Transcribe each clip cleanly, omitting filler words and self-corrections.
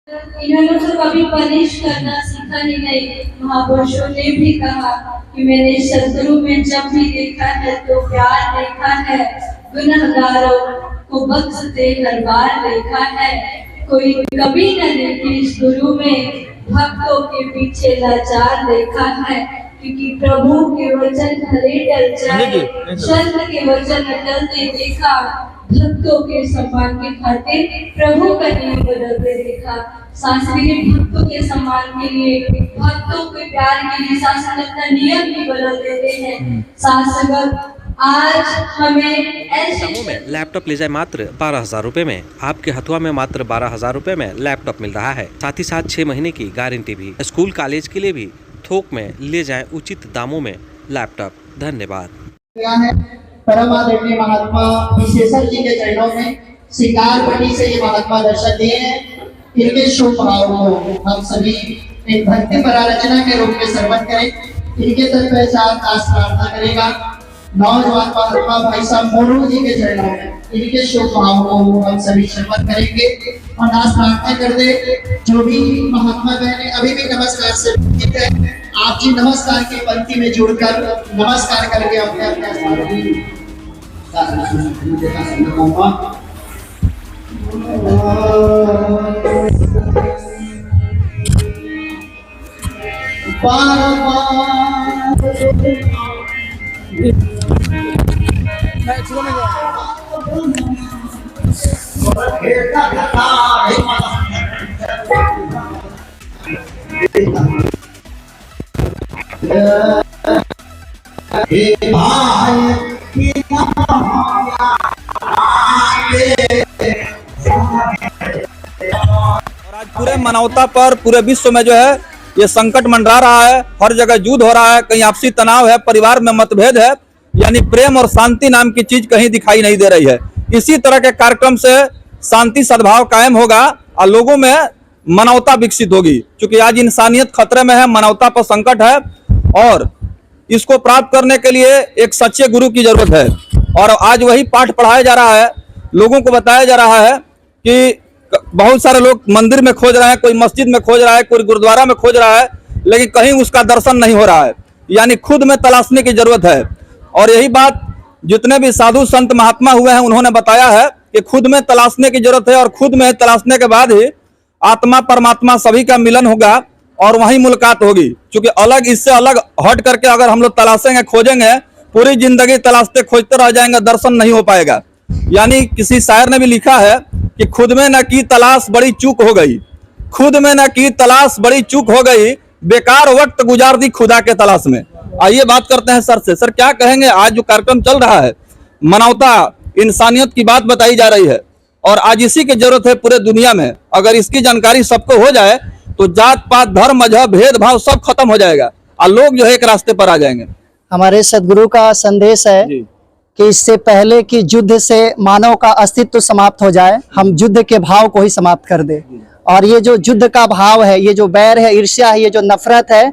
इन्होंने तो कभी पनिश करना सीखा ही नहीं। महापुरुषों ने भी कहा कि मैंने शत्रु में जब भी देखा है तो प्यार देखा है, गुनहगारों को बख्शते हर बार देखा है। कोई कभी न देखे इस गुरु में भक्तों के पीछे लाचार देखा है, क्योंकि प्रभु के वचन भले टल जाए, संत के वचन टलते देखा। भक्तों के सम्मान के खातिर प्रभु का नियम बदलते देखा। शास्त्री भक्तों के सम्मान के लिए, भक्तों के प्यार के लिए शासन अपना नियम भी बदल देते हैं। शासक आज हमें ऐसे में लैपटॉप ले जाए मात्र 12,000 रुपए में। आपके हथुआ में मात्र 12,000 रुपए में लैपटॉप मिल रहा है। साथ ही साथ 6 महीने की गारंटी भी। स्कूल कॉलेज के लिए भी थोक में ले जाएं उचित दामों में लैपटॉप। धन्यवाद। परम आदरणीय महात्मा विशेषण जी के चरणों में शिकारपट्टी से ये महात्मा दर्शन दिए हैं। इनके शुभ भाव को हम सभी एक भक्ति परारचना के रूप में श्रवण करें। इनके तक पहचान दास प्रार्थना करेगा। नौजवान महात्मा भाई साहब मोरू जी के चरणों में इनके शुभ भाव को हम सभी श्रवण करेंगे और दास प्रार्थना कर दे। जो भी महात्मा बहने अभी भी नमस्कार से वंचित है, आप जी नमस्कार की पंक्ति में जुड़कर नमस्कार करके अपने अपने स्थान आज पूरे मानवता पर पूरे विश्व में जो है ये संकट मंडरा रहा है। हर जगह युद्ध हो रहा है, कहीं आपसी तनाव है, परिवार में मतभेद है, यानी प्रेम और शांति नाम की चीज कहीं दिखाई नहीं दे रही है। इसी तरह के कार्यक्रम से शांति सद्भाव कायम होगा और लोगों में मानवता विकसित होगी। क्योंकि आज इंसानियत खतरे में है, मानवता पर संकट है और इसको प्राप्त करने के लिए एक सच्चे गुरु की जरूरत है। और आज वही पाठ पढ़ाया जा रहा है, लोगों को बताया जा रहा है कि बहुत सारे लोग मंदिर में खोज रहे हैं, कोई मस्जिद में खोज रहा है, कोई गुरुद्वारा में खोज रहा है, लेकिन कहीं उसका दर्शन नहीं हो रहा है। यानी खुद में तलाशने की जरूरत है। और यही बात जितने भी साधु संत महात्मा हुए हैं उन्होंने बताया है कि खुद में तलाशने की जरूरत है और खुद में तलाशने के बाद ही आत्मा परमात्मा सभी का मिलन होगा और वहीं मुलाकात होगी। क्योंकि अलग इससे अलग हट करके अगर हम लोग तलाशेंगे खोजेंगे, पूरी जिंदगी तलाशते खोजते रह जाएंगे, दर्शन नहीं हो पाएगा। यानी किसी शायर ने भी लिखा है कि खुद में न की तलाश बड़ी चूक हो गई, खुद में न की तलाश बड़ी चूक हो गई, बेकार वक्त गुजार दी खुदा के तलाश में। आइए बात करते हैं सर से। सर क्या कहेंगे, आज जो कार्यक्रम चल रहा है मानवता इंसानियत की बात बताई जा रही है और आज इसी की जरूरत है पूरे दुनिया में। अगर इसकी जानकारी सबको हो जाए तो जात पात धर्म मजहब भेदभाव सब खत्म हो जाएगा और लोग जो है एक रास्ते पर आ जाएंगे। हमारे सदगुरु का संदेश है कि इससे पहले कि युद्ध से मानव का अस्तित्व समाप्त हो जाए, हम युद्ध के भाव को ही समाप्त कर दे। और ये जो युद्ध का भाव है, ये जो बैर है, ईर्ष्या है, ये जो नफरत है,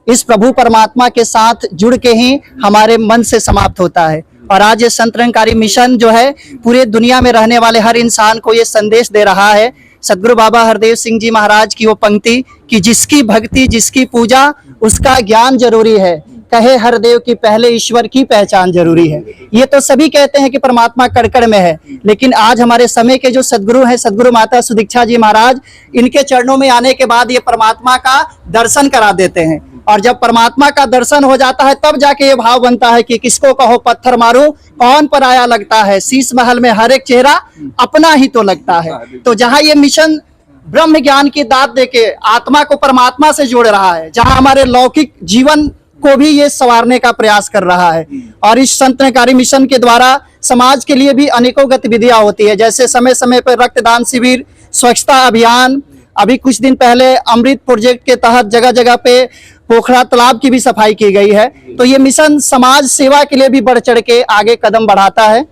इस प्रभु परमात्मा के साथ जुड़ के ही हमारे मन से समाप्त होता है। और आज ये संत निरंकारी मिशन जो है पूरे दुनिया में रहने वाले हर इंसान को ये संदेश दे रहा है। सदगुरु बाबा हरदेव सिंह जी महाराज की वो पंक्ति कि जिसकी भक्ति जिसकी पूजा उसका ज्ञान जरूरी है, कहे हरदेव की पहले ईश्वर की पहचान जरूरी है। ये तो सभी कहते हैं कि परमात्मा कड़कड़ में है, लेकिन आज हमारे समय के जो सदगुरु हैं, सदगुरु माता सुदीक्षा जी महाराज, इनके चरणों में आने के बाद ये परमात्मा का दर्शन करा देते हैं। और जब परमात्मा का दर्शन हो जाता है तब जाके ये भाव बनता है कि किसको कहो पत्थर मारो कौन पराया लगता है, शीश महल में हर एक चेहरा अपना ही तो लगता है। तो जहाँ ये मिशन ब्रह्म ज्ञान की दात देके आत्मा को परमात्मा से जोड़ रहा है, जहाँ हमारे लौकिक जीवन को भी ये संवारने का प्रयास कर रहा है। और इस संत निरंकारी मिशन के द्वारा समाज के लिए भी अनेकों गतिविधियां होती है, जैसे समय समय पर रक्तदान शिविर, स्वच्छता अभियान, अभी कुछ दिन पहले अमृत प्रोजेक्ट के तहत जगह जगह पे पोखरा तालाब की भी सफाई की गई है। तो ये मिशन समाज सेवा के लिए भी बढ़ चढ़ के आगे कदम बढ़ाता है।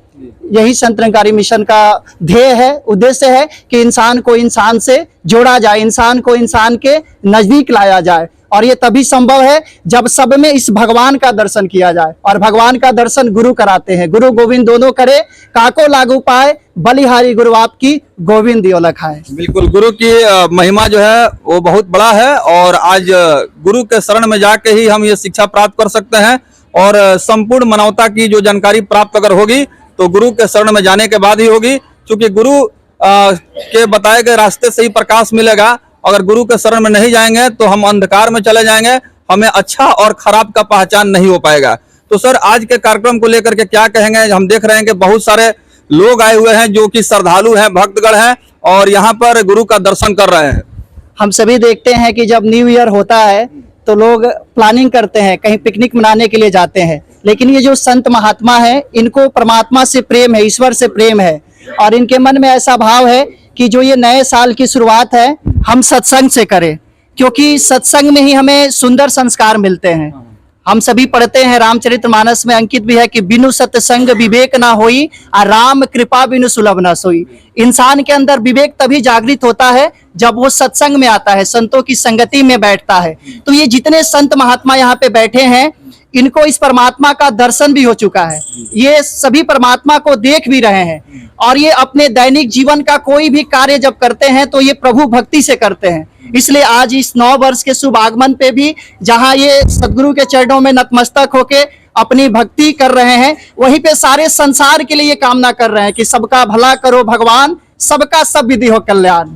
यही संत निरंकारी मिशन का ध्येय है, उद्देश्य है कि इंसान को इंसान से जोड़ा जाए, इंसान को इंसान के नजदीक लाया जाए। और ये तभी संभव है जब सब में इस भगवान का दर्शन किया जाए, और भगवान का दर्शन गुरु कराते हैं। गुरु गोविंद दोनों करे, काको लागू पाए, बलिहारी गुरु आपकी गोविंद दियो लखाए। बिल्कुल, गुरु की महिमा जो है वो बहुत बड़ा है, और आज गुरु के शरण में जाके ही हम ये शिक्षा प्राप्त कर सकते हैं, और संपूर्ण मानवता की जो जानकारी प्राप्त अगर होगी तो गुरु के शरण में जाने के बाद ही होगी, क्योंकि गुरु के बताए गए रास्ते से ही प्रकाश मिलेगा। अगर गुरु के शरण में नहीं जाएंगे तो हम अंधकार में चले जाएंगे, हमें अच्छा और खराब का पहचान नहीं हो पाएगा। तो सर, आज के कार्यक्रम को लेकर के क्या कहेंगे? हम देख रहे हैं कि बहुत सारे लोग आए हुए हैं जो कि श्रद्धालु हैं, भक्तगण हैं, और यहाँ पर गुरु का दर्शन कर रहे हैं। हम सभी देखते हैं कि जब न्यू ईयर होता है तो लोग प्लानिंग करते हैं, कहीं पिकनिक मनाने के लिए जाते हैं, लेकिन ये जो संत महात्मा है, इनको परमात्मा से प्रेम है, ईश्वर से प्रेम है, और इनके मन में ऐसा भाव है कि जो ये नए साल की शुरुआत है हम सत्संग से करें, क्योंकि सत्संग में ही हमें सुंदर संस्कार मिलते हैं। हम सभी पढ़ते हैं, रामचरितमानस में अंकित भी है कि बिनु सत्संग विवेक ना होई, और राम कृपा बिनु सुलभ ना सोई। इंसान के अंदर विवेक तभी जागृत होता है जब वो सत्संग में आता है, संतों की संगति में बैठता है। तो ये जितने संत महात्मा यहाँ पे बैठे हैं, इनको इस परमात्मा का दर्शन भी हो चुका है, ये सभी परमात्मा को देख भी रहे हैं, और ये अपने दैनिक जीवन का कोई भी कार्य जब करते हैं तो ये प्रभु भक्ति से करते हैं। इसलिए आज इस नव वर्ष के शुभ आगमन पे भी जहाँ ये सदगुरु के चरणों में नतमस्तक होके अपनी भक्ति कर रहे हैं, वहीं पे सारे संसार के लिए ये कामना कर रहे हैं कि सबका भला करो भगवान, सबका सब विधि हो कल्याण।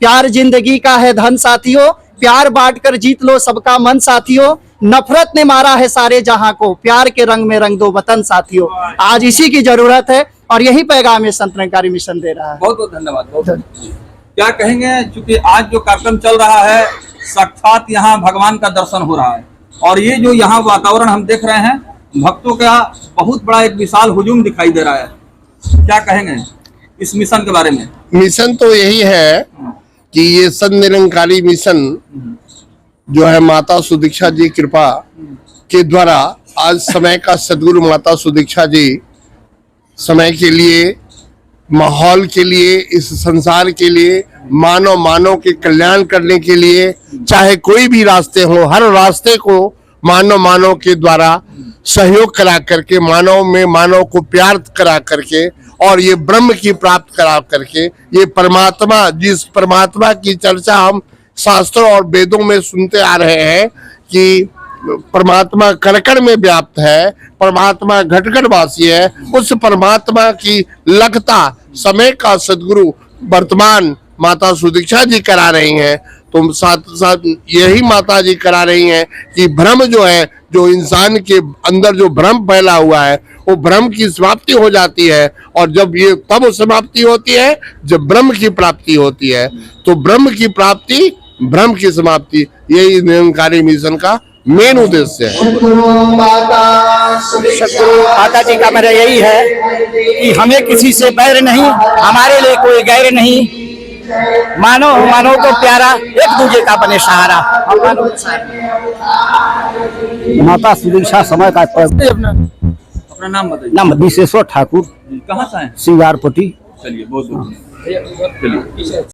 प्यार जिंदगी का है धन साथियों, प्यार बांट कर जीत लो सबका मन साथियों, नफरत ने मारा है सारे जहां को, प्यार के रंग में रंग दो वतन साथियों। आज इसी की जरूरत है, और यही पैगाम ये संत निरंकारी मिशन दे रहा है। बहुत बहुत धन्यवाद। क्या कहेंगे, क्योंकि आज जो कार्यक्रम चल रहा है, साक्षात यहाँ भगवान का दर्शन हो रहा है, और ये जो यहाँ वातावरण हम देख रहे हैं, भक्तों का बहुत बड़ा एक विशाल हुजूम दिखाई दे रहा है। क्या कहेंगे इस मिशन के बारे में? मिशन तो यही है कि ये संत निरंकारी मिशन जो है माता सुदीक्षा जी कृपा के द्वारा आज समय का सदगुरु माता सुदीक्षा जी समय के लिए, माहौल के लिए, इस संसार के लिए, मानव के कल्याण करने के लिए, चाहे कोई भी रास्ते हो, हर रास्ते को मानव के द्वारा सहयोग करा करके, मानव को प्यार करा करके, और ये ब्रह्म की प्राप्त करा करके, ये परमात्मा, जिस परमात्मा की चर्चा हम शास्त्रों और वेदों में सुनते आ रहे हैं कि परमात्मा कण में व्याप्त है, परमात्मा घट वासी है, उस परमात्मा की लगता समय का सदगुरु वर्तमान माता सुदीक्षा जी करा रही हैं। तो साथ साथ यही माता जी करा रही हैं कि भ्रम जो है, जो इंसान के अंदर जो भ्रम फैला हुआ है, वो भ्रम की समाप्ति हो जाती है, और जब ये तब समाप्ति होती है जब ब्रह्म की प्राप्ति होती है। तो ब्रह्म की प्राप्ति, भ्रम की समाप्ति, यही निरंकारी मिशन का मेन उद्देश्य है। माता जी का मेरा यही है कि हमें किसी से बैर नहीं, हमारे लिए कोई गैर नहीं, मानव को प्यारा, एक दूसरे का बने सहारा। माता सुदीक्षा समय का अपना नाम बताइए। नाम विशेश्वर ठाकुर, कहाँ से हैं? सिंगारपट्टी। चलिए, बहुत बहुत चलिए।